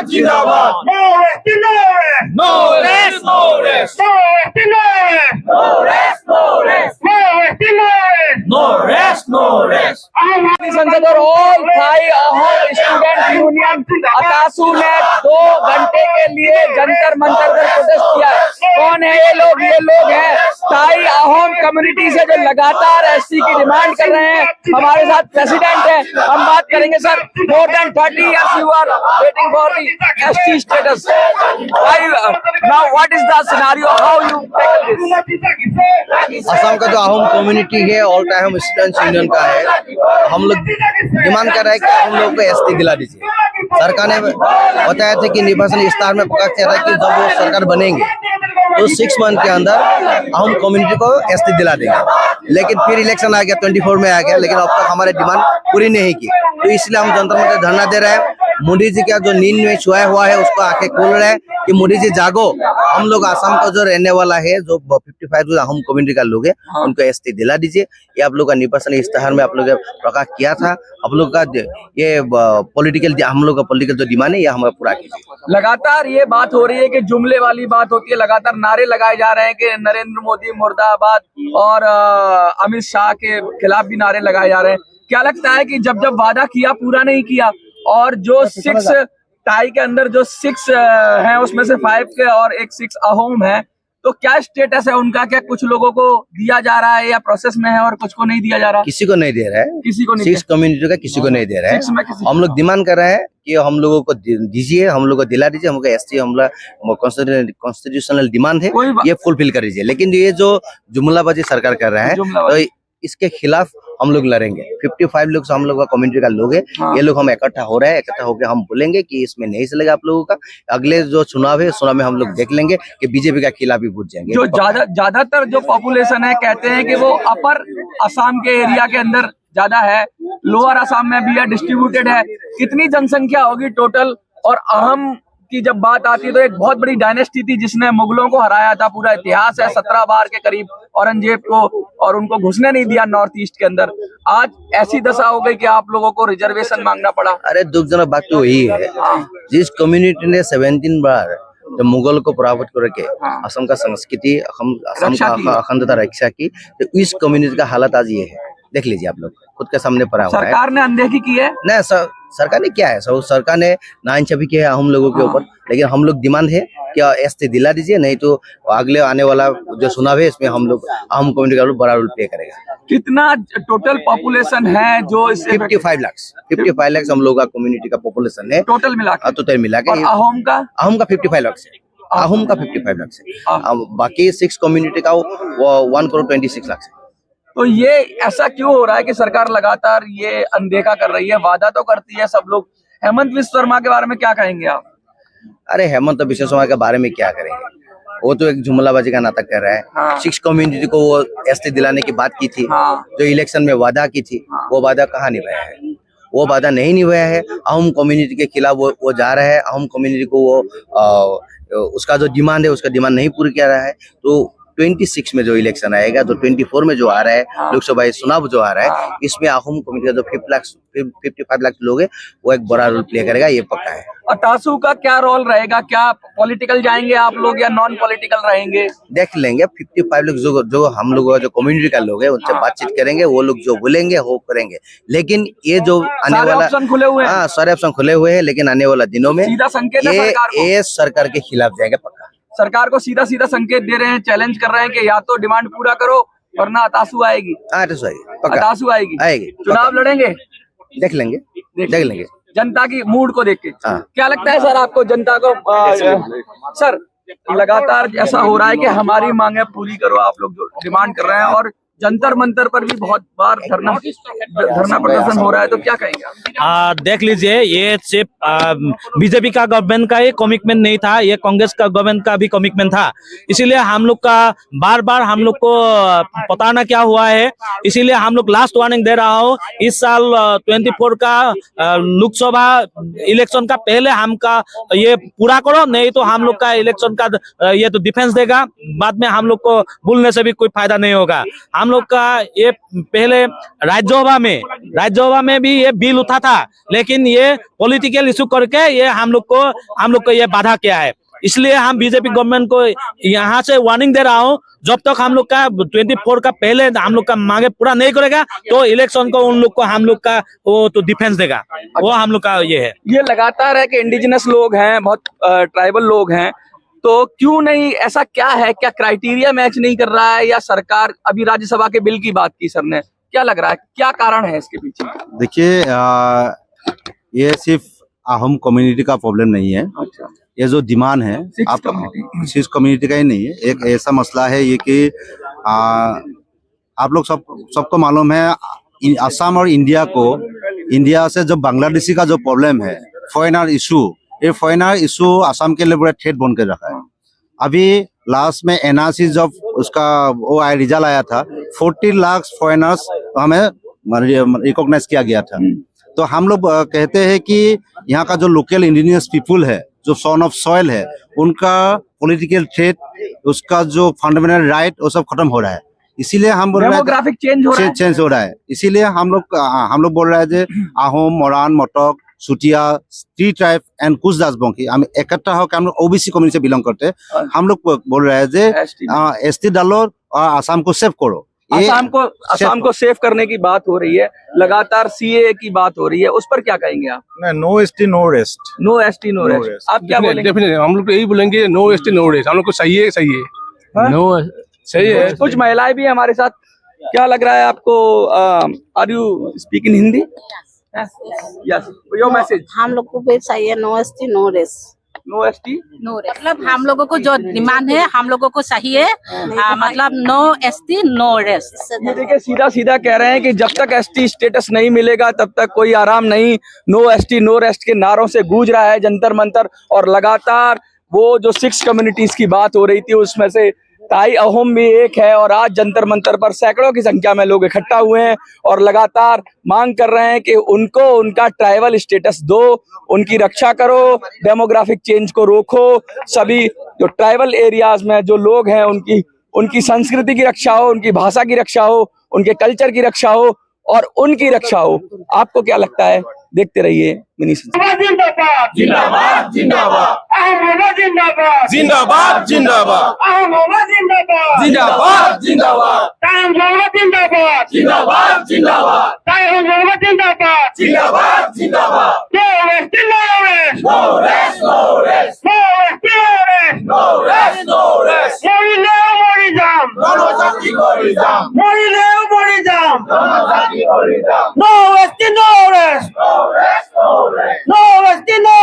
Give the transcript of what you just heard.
जिंदाबाद जिंदाबाद। No rest, no rest. No rest no rest. No rest, no rest. No rest no rest. No rest, no rest. No rest no rest. संसद और all Tai Ahom student union ATASU ने 2 घंटे के लिए जंतर मंतर पर प्रोटेस्ट किया। कौन है ये लोग? ये लोग हैं थाई अहोम कम्युनिटी से जो लगातार एससी की डिमांड कर रहे हैं। हमारे साथ प्रेसिडेंट है, हम बात करेंगे। Sir, more than 30 years you are waiting for the ST status. Why now? What is the scenario? How you tackle this? Assam का जो अहोम कम्युनिटी है ऑल टाइम स्टूडेंट्स यूनियन का है। हम लोग डिमांड कर रहे हैं कि हम लोग को एसटी दिला दीजिए। सरकार ने बताया था कि निर्वाचन विस्तार में पकड़ रहा है कि जब वो सरकार बनेंगे तो 6 मंथ के अंदर अहोम कम्युनिटी को एसटी दिला देंगे। लेकिन फिर इलेक्शन आ गया, 24 में आ गया, लेकिन अब तक हमारे डिमांड पूरी नहीं की। तो इसलिए हम जंतर मंतर धरना दे रहे हैं। मोदी जी का जो नींद में सोया हुआ है उसको आंखें खोल रहे हैं कि मोदी जी जागो। हम लोग आसाम का जो रहने वाला है, जो 55 जो अहोम कम्युनिटी का लोग है, उनको एसटी दिला दीजिए। ये आप लोग का निर्वाचन इश्तेहार में आप लोग प्रकाश किया था। आप लोग का ये पॉलिटिकल, हम लोग का पॉलिटिकल जो डिमांड है ये हमारा पूरा कीजिए। लगातार ये बात हो रही है कि जुमले वाली बात होती है, लगातार नारे लगाए जा रहे हैं कि नरेंद्र मोदी मुर्दाबाद और अमित शाह के खिलाफ भी नारे लगाए जा रहे हैं। क्या लगता है कि जब वादा किया पूरा नहीं किया, और जो 6 टाई के अंदर जो 6 हैं उसमें से 5 के और एक 6 अहोम है, तो क्या स्टेटस है उनका? क्या कुछ लोगों को दिया जा रहा है या प्रोसेस में है और कुछ को नहीं दिया जा रहा? किसी को नहीं दे रहा है, किसी को नहीं। 6 कम्युनिटी का किसी को नहीं दे रहा है। हम लोग डिमांड कर रहे हैं कि हम लोगों को दीजिए, हम लोग को दिला दीजिए। हमको एसटी हमला कॉन्स्टिट्यूशनल डिमांड है, ये फुलफिल कर दीजिए। लेकिन ये जो जुमलाबाजी सरकार कर रहा है तो इसके खिलाफ हम लोग लड़ेंगे। 55 लोग हम लोग का कम्युनिटी का लोग है। ये लोग हम इकट्ठा हो रहे हैं, इकट्ठा होकर हम बोलेंगे कि इसमें नहीं चलेगा आप लोगों का। अगले जो चुनाव है, चुनाव में हम लोग देख लेंगे कि बीजेपी का खिलाफ भी वोट जाएंगे। जो ज्यादातर जो पॉपुलेशन है कहते हैं कि वो अपर असम के एरिया के अंदर ज्यादा है, लोअर असम में भी है, डिस्ट्रीब्यूटेड है। कितनी जनसंख्या होगी टोटल? और अहम की जब बात आती है तो एक बहुत बड़ी डायनेस्टी थी जिसने मुगलों को हराया था। पूरा इतिहास है 17 बार के करीब औरंगजेब को, और उनको घुसने नहीं दिया नॉर्थ ईस्ट के अंदर। आज ऐसी दशा हो गई कि आप लोगों को रिजर्वेशन मांगना पड़ा। अरे दुखजनक बात तो वही है, जिस कम्युनिटी ने 17 बार जब मुगल को पराभूत करके असम का संस्कृति, असम का अखंडता रक्षा की, तो इस कम्युनिटी का हालत आज ये है। देख लीजिए आप लोग, खुद के सामने पड़ा हुआ है। सरकार ने अनदेखी की है? नहीं, सरकार ने क्या है, सरकार ने नाइंसाफी की है हम लोगों के ऊपर। लेकिन हम लोग डिमांड है कि एसटी दिला दीजिए, नहीं तो अगले आने वाला जो चुनाव है इसमें हम लोग अहम कम्युनिटी का बड़ा रोल प्ले करेगा। कितना टोटल पॉपुलेशन है जो इससे? 55 लाख हम लोग का कम्युनिटी का पॉपुलेशन है टोटल मिला के? टोटल मिला के। अहोम का 55 लाख से, अहोम का 55 लाख से, बाकी 6 कम्युनिटी का 1,26 लाख से। तो ये ऐसा क्यों हो रहा है कि सरकार लगातार ये अनदेखा कर रही है? वादा तो करती है सब लोग। हेमंत विश्व शर्मा के बारे में क्या कहेंगे आप? अरे हेमंत विश्व शर्मा के बारे में क्या करेंगे, वो तो एक जुमलाबाजी का नाटक कर रहा है। 6 कम्युनिटी को वो एसटी दिलाने की बात की थी, जो इलेक्शन में वादा की थी, वो वादा कहाँ निभाया है? वो वादा नहीं निभाया है। अहोम कम्युनिटी के खिलाफ वो जा रहा है। अहोम कम्युनिटी को वो उसका जो डिमांड है उसका डिमांड नहीं पूरी कर रहा है। तो 26 में जो इलेक्शन आएगा, तो 24 में जो आ रहा है लोकसभा चुनाव जो आ रहा है, इसमें अहोम कम्युनिटी का जो 55 लाख लोग है वो एक बड़ा रोल प्ले करेगा, ये पक्का है। अतासू का क्या रोल रहेगा? क्या पॉलिटिकल जाएंगे आप लोग या नॉन पॉलिटिकल रहेंगे? देख लेंगे। 55 लोग जो हम लोग जो कम्युनिटी का लोग है उनसे बातचीत करेंगे, वो लोग जो बोलेंगे वो करेंगे। लेकिन ये जो आने वाला ऑप्शन खुले हुए हैं, सारे ऑप्शन खुले हुए हैं, लेकिन आने वाला दिनों में सीधा संकेत है सरकार को। ये सरकार के खिलाफ जाएगा पक्का। सरकार को सीधा संकेत दे रहे हैं, चैलेंज कर रहे हैं कि या तो डिमांड पूरा करो वरना अतासू आएगी। अतासू आएगी। चुनाव लड़ेंगे, देख लेंगे जनता की मूड को देख के। क्या लगता है सर आपको, जनता को? सर, लगातार ऐसा हो रहा है कि हमारी मांगे पूरी करो, आप लोग जो डिमांड कर रहे हैं, और जंतर मंतर पर भी बहुत बार धरना प्रदर्शन हो रहा है, तो क्या कहेंगे? देख लीजिए, ये सिर्फ बीजेपी का गवर्नमेंट का ही कमिटमेंट नहीं था, ये कांग्रेस का गवर्नमेंट का भी कमिटमेंट था। इसीलिए हम लोग का बार हम लोग को पता ना क्या हुआ है। इसीलिए हम लोग लास्ट वार्निंग दे रहा हूँ, इस साल 24 का लोकसभा इलेक्शन का पहले हमका ये पूरा करो, नहीं तो हम लोग का इलेक्शन का ये तो डिफेंस देगा, बाद में हम लोग को बोलने से भी कोई फायदा नहीं होगा। हम लोग का ये पहले राज्यसभा में भी ये बिल उठा था, लेकिन ये पॉलिटिकल इशू करके ये हम लोग को ये बाधा किया है। इसलिए हम बीजेपी गवर्नमेंट को यहाँ से वार्निंग दे रहा हूँ, जब तक हम लोग का 24 का पहले हम लोग का मांगे पूरा नहीं करेगा तो इलेक्शन को हम लोग का वो तो डिफेंस देगा, वो हम लोग का ये है। ये लगातार है कि इंडिजिनस लोग हैं, बहुत ट्राइबल लोग हैं, तो क्यों नहीं, ऐसा क्या है, क्या क्राइटेरिया मैच नहीं कर रहा है, या सरकार, अभी राज्यसभा के बिल की बात की सर ने, क्या लग रहा है, क्या कारण है इसके पीछे? देखिए, ये सिर्फ अहोम कम्युनिटी का प्रॉब्लम नहीं है। अच्छा, ये जो डिमांड है आप सिख कम्युनिटी का ही नहीं है, एक ऐसा मसला है ये कि आप लोग सबको मालूम है असम और इंडिया से जो बांग्लादेशी का जो प्रॉब्लम है फॉरेनर इशू, ये फॉरेनर इशू असम के लिए पूरा थ्रेट बन के रखा है। अभी लास्ट में एनआरसी जब उसका वो रिजल्ट आया था, 40 लाख फॉरेनर्स हमें रिकॉग्नाइज किया गया था। तो हम लोग कहते हैं कि यहाँ का जो लोकल इंडिजिनियस पीपुल है, जो सन ऑफ सॉइल है, उनका पॉलिटिकल थ्रेट, उसका जो फंडामेंटल राइट, वो सब खत्म हो रहा है। इसीलिए हम बोल रहे हैं डेमोग्राफिक चेंज हो रहा है। इसीलिए हम लोग बोल रहे हैं जे आहोम, मोरान, मटक, सुटिया, टी ट्राइब एंड कुछ दासबंशी हम इकट्ठा होकर, हम लोग ओबीसी कम्युनिटी से बिलोंग करते हैं। हम लोग बोल रहे हैं जे एसटी डालो और आसाम को सेव करो। असम को सेव करने की बात हो रही है, लगातार सीए की बात हो रही है, उस पर क्या कहेंगे आप? No ST no rest. No ST no rest, आप क्या बोलेंगे? डेफिनेटली हम लोग तो यही बोलेंगे, नो एसटी नो रेस्ट। हम लोग को सही है नो सही है। कुछ महिलाएं भी हमारे साथ, क्या लग रहा है आपको? Are you speak in Hindi? Yes, your message. हम लोग को भी चाहिए no ST no rest. No ST no rest मतलब हम लोगों को जो डिमांड है हम लोगों को चाहिए, मतलब नो एसटी नो रेस। ये देखिए, सीधा सीधा कह रहे हैं कि जब तक एसटी स्टेटस नहीं मिलेगा तब तक कोई आराम नहीं। नो एसटी नो रेस्ट के नारों से गूंज रहा है जंतर मंतर, और लगातार वो जो 6 कम्युनिटीज की बात हो रही थी उसमें से ताई अहोम भी एक है, और आज जंतर मंतर पर सैकड़ों की संख्या में लोग इकट्ठा हुए हैं और लगातार मांग कर रहे हैं कि उनको उनका ट्राइबल स्टेटस दो, उनकी रक्षा करो, डेमोग्राफिक चेंज को रोको, सभी जो ट्राइबल एरियाज में जो लोग हैं उनकी संस्कृति की रक्षा हो, उनकी भाषा की रक्षा हो, उनके कल्चर की रक्षा हो और उनकी रक्षा हो। आपको क्या लगता है? देखते रहिए मिनी जिंदाबाद जिंदाबाद जिंदाबाद जिंदाबाद जिंदाबाद जिंदाबाद जिंदाबाद जिंदाबाद जिंदाबाद जिंदाबाद जिंदाबाद जिंदाबाद जिंदाबाद जिंदाबाद जिंदाबाद No rest, no rest. No rest, no rest. No rest, no rest. No rest, no rest. Morileo Morizam. Morileo Morizam. Morileo Morizam. No rest, no rest. No rest, no rest. No rest, no